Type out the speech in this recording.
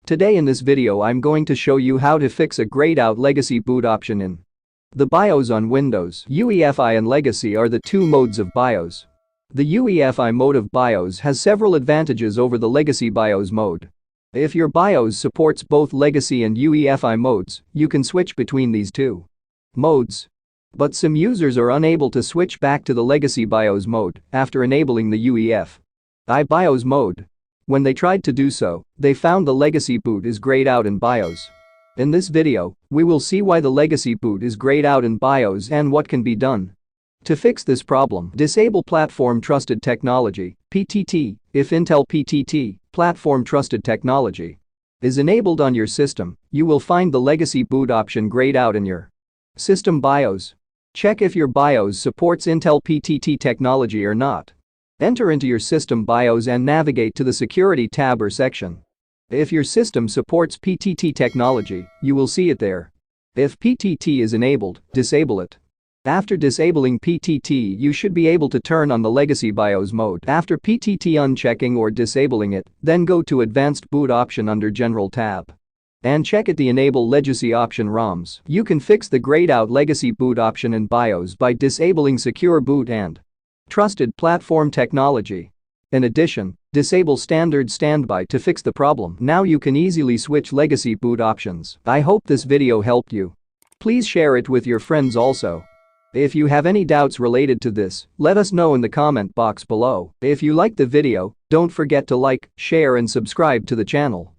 Today in this video I'm going to show you how to fix a grayed out legacy boot option in the BIOS on Windows. UEFI and Legacy are the two modes of BIOS. The UEFI mode of BIOS has several advantages over the Legacy BIOS mode. If your BIOS supports both Legacy and UEFI modes, you can switch between these two modes. But some users are unable to switch back to the Legacy BIOS mode after enabling the UEFI BIOS mode. When they tried to do so, they found the legacy boot is grayed out in BIOS. In this video, we will see why the legacy boot is grayed out in BIOS and what can be done to fix this problem. Disable Platform Trusted Technology (PTT). If Intel PTT, Platform Trusted Technology, is enabled on your system, you will find the legacy boot option grayed out in your system BIOS. Check if your BIOS supports Intel PTT technology or not. Enter into your system BIOS and navigate to the Security tab or section. If your system supports PTT technology, you will see it there. If PTT is enabled, disable it. After disabling PTT, you should be able to turn on the Legacy BIOS mode. After PTT unchecking or disabling it, then go to Advanced Boot option under General tab and check at the Enable Legacy option ROMs. You can fix the grayed out legacy boot option in BIOS by disabling Secure Boot and Trusted Platform Technology. In addition, disable Standard Standby to fix the problem. Now you can easily switch legacy boot options. I hope this video helped you. Please share it with your friends also. If you have any doubts related to this, let us know in the comment box below. If you liked the video, don't forget to like, share and subscribe to the channel.